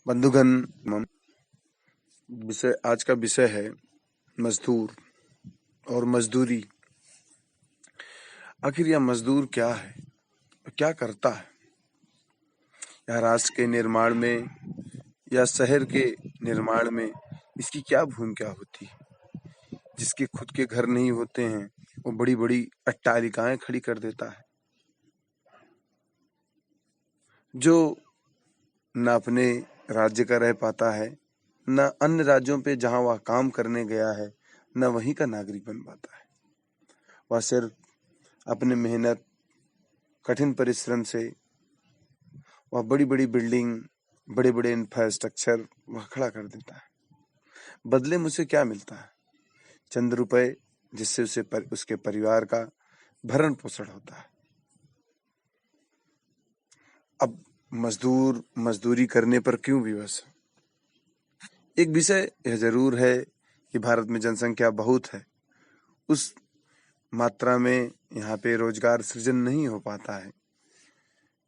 बंधुगण, विषय आज का विषय है मजदूर और मजदूरी। आखिर यह मजदूर क्या है, क्या करता है? यह राष्ट्र के निर्माण में या शहर के निर्माण में इसकी क्या भूमिका होती है? जिसके खुद के घर नहीं होते हैं, वो बड़ी बड़ी अट्टालिकाएं खड़ी कर देता है। जो न अपने राज्य का रह पाता है, न अन्य राज्यों पे जहां वह काम करने गया है, न वहीं का नागरिक बन पाता है। वह सिर्फ अपने मेहनत, कठिन परिश्रम से वह बड़ी बड़ी बिल्डिंग, बड़े बड़े इंफ्रास्ट्रक्चर वह खड़ा कर देता है। बदले में उसे क्या मिलता है? चंद रुपए, जिससे उसके परिवार का भरण पोषण होता है। अब मजदूर मजदूरी करने पर क्यों विवश? एक विषय यह जरूर है कि भारत में जनसंख्या बहुत है, उस मात्रा में यहाँ पे रोजगार सृजन नहीं हो पाता है।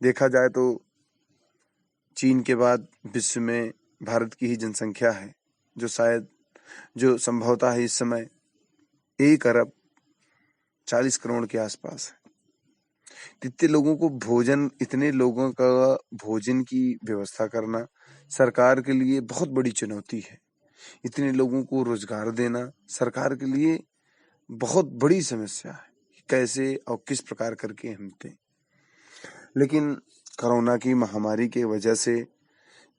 देखा जाए तो चीन के बाद विश्व में भारत की ही जनसंख्या है, जो संभवतः इस समय 1 अरब 40 करोड़ के आसपास है। इतने लोगों का भोजन की व्यवस्था करना सरकार के लिए बहुत बड़ी चुनौती है। इतने लोगों को रोजगार देना सरकार के लिए बहुत बड़ी समस्या है। कैसे और किस प्रकार करके हम दें। लेकिन कोरोना की महामारी के वजह से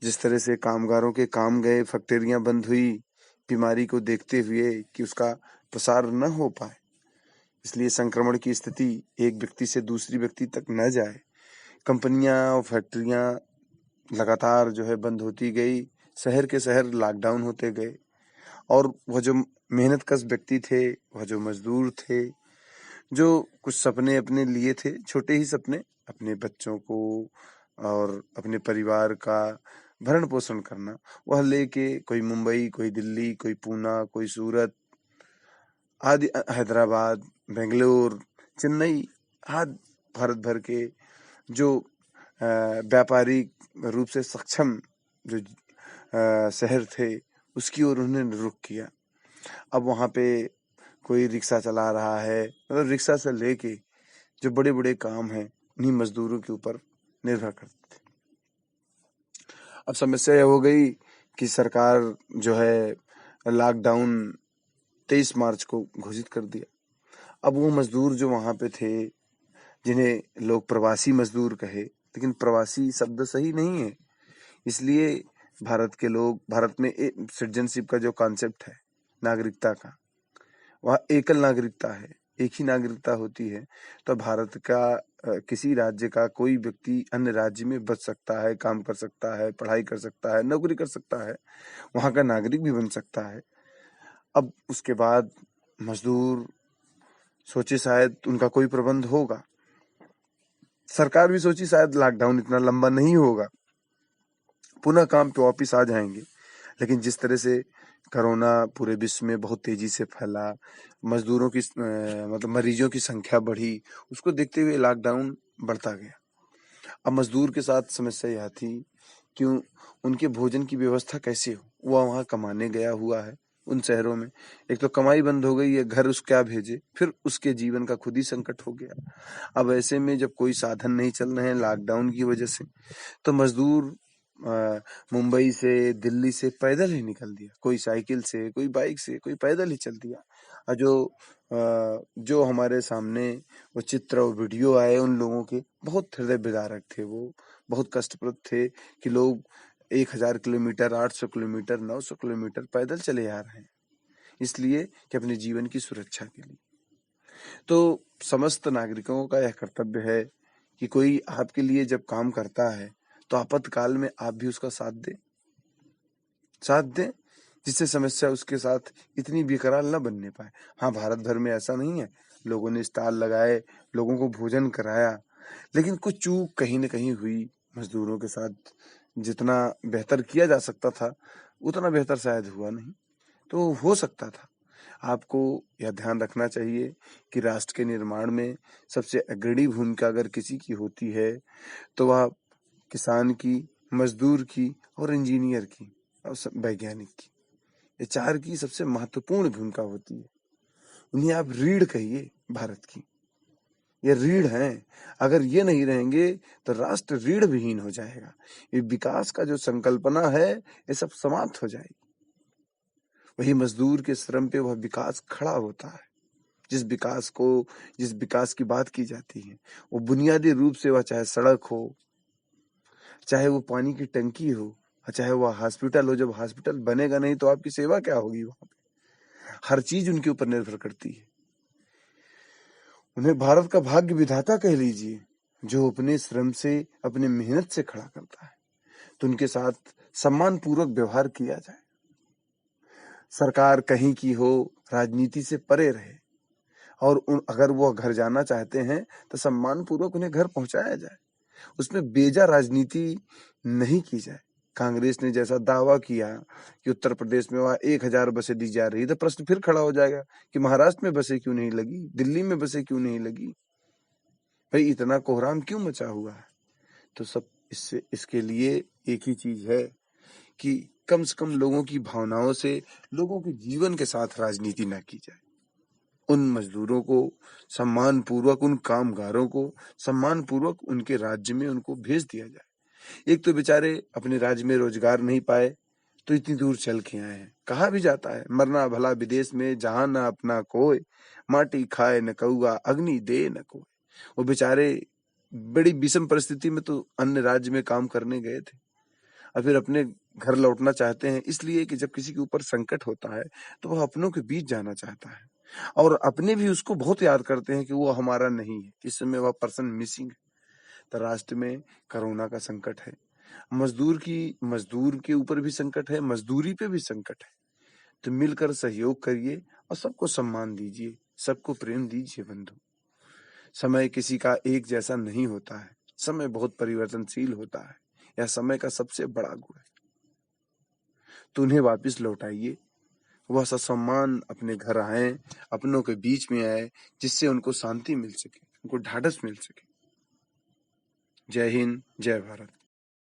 जिस तरह से कामगारों के काम गए, फैक्ट्रियां बंद हुई, बीमारी को देखते हुए कि उसका प्रसार न हो पाए, इसलिए संक्रमण की स्थिति एक व्यक्ति से दूसरी व्यक्ति तक न जाए, कंपनियां और फैक्ट्रियां लगातार बंद होती गई। शहर के शहर लॉकडाउन होते गए और वह जो मेहनत कश व्यक्ति थे, वह जो मजदूर थे, जो कुछ सपने अपने लिए थे, छोटे ही सपने, अपने बच्चों को और अपने परिवार का भरण पोषण करना, वह लेके कोई मुंबई, कोई दिल्ली, कोई पूना, कोई सूरत आदि, हैदराबाद, बेंगलोर, चेन्नई आदि भारत भर के जो व्यापारिक रूप से सक्षम जो शहर थे, उसकी ओर उन्होंने रुख किया। अब वहाँ पे कोई रिक्शा चला रहा है, मतलब रिक्शा से लेके जो बड़े बड़े काम हैं, उन्हीं मजदूरों के ऊपर निर्भर करते थे। अब समस्या यह हो गई कि सरकार लॉकडाउन 23 मार्च को घोषित कर दिया। अब वो मजदूर जो वहां पे थे, जिन्हें लोग प्रवासी मजदूर कहे, लेकिन प्रवासी शब्द सही नहीं है। इसलिए भारत में सिटीजनशिप का जो कॉन्सेप्ट है नागरिकता का, वह एकल नागरिकता है, एक ही नागरिकता होती है। तो भारत का किसी राज्य का कोई व्यक्ति अन्य राज्य में बच सकता है, काम कर सकता है, पढ़ाई कर सकता है, नौकरी कर सकता है, वहां का नागरिक भी बन सकता है। अब उसके बाद मजदूर सोचे शायद उनका कोई प्रबंध होगा, सरकार भी सोची शायद लॉकडाउन इतना लंबा नहीं होगा, पुनः काम पे वापिस आ जाएंगे। लेकिन जिस तरह से कोरोना पूरे विश्व में बहुत तेजी से फैला, मजदूरों की मतलब मरीजों की संख्या बढ़ी, उसको देखते हुए लॉकडाउन बढ़ता गया। अब मजदूर के साथ समस्या यह थी कि उनके भोजन की व्यवस्था कैसे हो। वह वहां कमाने गया हुआ है उन शहरों में, एक तो कमाई बंद हो गई है, घर उस क्या भेजे, फिर उसके जीवन का खुद ही संकट हो गया। अब ऐसे में जब कोई साधन नहीं चल रहे हैं लॉकडाउन की वजह से, तो मजदूर मुंबई से, दिल्ली से पैदल ही निकल दिया, कोई साइकिल से, कोई बाइक से, कोई पैदल ही चल दिया। और जो हमारे सामने वो चित्र और वीडियो आए उन लोगों के, बहुत हृदय विदारक थे। वो बहुत कष्टप्रद थे कि लोग 1000 किलोमीटर, 800 किलोमीटर, 900 किलोमीटर पैदल चले आ रहे हैं, इसलिए कि अपने जीवन की सुरक्षा के लिए। तो समस्त नागरिकों का यह कर्तव्य है कि कोई आपके लिए जब काम करता है तो आपातकाल में आप भी उसका साथ दें, जिससे समस्या उसके साथ इतनी बेकरार न बनने पाए। हाँ, भारत भर में ऐसा नहीं है, लोगों ने स्टॉल लगाए, लोगों को भोजन कराया, लेकिन कुछ चूक कहीं न कहीं हुई। मजदूरों के साथ जितना बेहतर किया जा सकता था, उतना बेहतर शायद हुआ नहीं, तो हो सकता था। आपको यह ध्यान रखना चाहिए कि राष्ट्र के निर्माण में सबसे अग्रणी भूमिका अगर किसी की होती है, तो वह किसान की, मजदूर की और इंजीनियर की और वैज्ञानिक की। ये 4 की सबसे महत्वपूर्ण भूमिका होती है। इन्हें आप रीढ़ कहिए भारत की। ये रीढ़ हैं। अगर ये नहीं रहेंगे तो राष्ट्र रीढ़ विहीन हो जाएगा। ये विकास का जो संकल्पना है ये सब समाप्त हो जाएगी। वही मजदूर के श्रम पे वह विकास खड़ा होता है। जिस विकास की बात की जाती है वो बुनियादी रूप से वह चाहे सड़क हो, चाहे वो पानी की टंकी हो, चाहे वो हॉस्पिटल हो। जब हॉस्पिटल बनेगा नहीं तो आपकी सेवा क्या होगी वहां पे? हर चीज उनके ऊपर निर्भर करती है। उन्हें भारत का भाग्य विधाता कह लीजिए, जो अपने श्रम से, अपने मेहनत से खड़ा करता है। तो उनके साथ सम्मान पूर्वक व्यवहार किया जाए। सरकार कहीं की हो, राजनीति से परे रहे और अगर वो घर जाना चाहते हैं तो सम्मान पूर्वक उन्हें घर पहुंचाया जाए। उसमें बेजा राजनीति नहीं की जाए। कांग्रेस ने जैसा दावा किया कि उत्तर प्रदेश में वहां 1000 बसें दी जा रही, तो प्रश्न फिर खड़ा हो जाएगा कि महाराष्ट्र में बसें क्यों नहीं लगी, दिल्ली में बसें क्यों नहीं लगी? भाई इतना कोहराम क्यों मचा हुआ है? तो सब इसके लिए एक ही चीज है कि कम से कम लोगों की भावनाओं से, लोगों के जीवन के साथ राजनीति ना की जाए। उन मजदूरों को सम्मान पूर्वक, उन कामगारों को सम्मान पूर्वक उनके राज्य में उनको भेज दिया जाए। एक तो बेचारे अपने राज्य में रोजगार नहीं पाए तो इतनी दूर चल के आए हैं। कहा भी जाता है मरना भला विदेश में, जहां न अपना कोय, माटी खाए न कौआ, अग्नि दे न कोय। वो बेचारे बड़ी विषम परिस्थिति में तो अन्य राज्य में काम करने गए थे और फिर अपने घर लौटना चाहते हैं, इसलिए कि जब किसी के ऊपर संकट होता है तो वह अपनों के बीच जाना चाहता है और अपने भी उसको बहुत याद करते हैं कि वो हमारा नहीं है, इस समय वह पर्सन मिसिंग है। तो राष्ट्र में कोरोना का संकट है, मजदूर के ऊपर भी संकट है, मजदूरी पे भी संकट है। तो मिलकर सहयोग करिए और सबको सम्मान दीजिए, सबको प्रेम दीजिए बंधु। समय किसी का एक जैसा नहीं होता है, समय बहुत परिवर्तनशील होता है। यह समय का सबसे बड़ा गुण है। तो उन्हें वापिस लौटाइए, वह ससम्मान अपने घर आए, अपनों के बीच में आए, जिससे उनको शांति मिल सके, उनको ढाढ़स मिल सके। जय हिंद, जय भारत।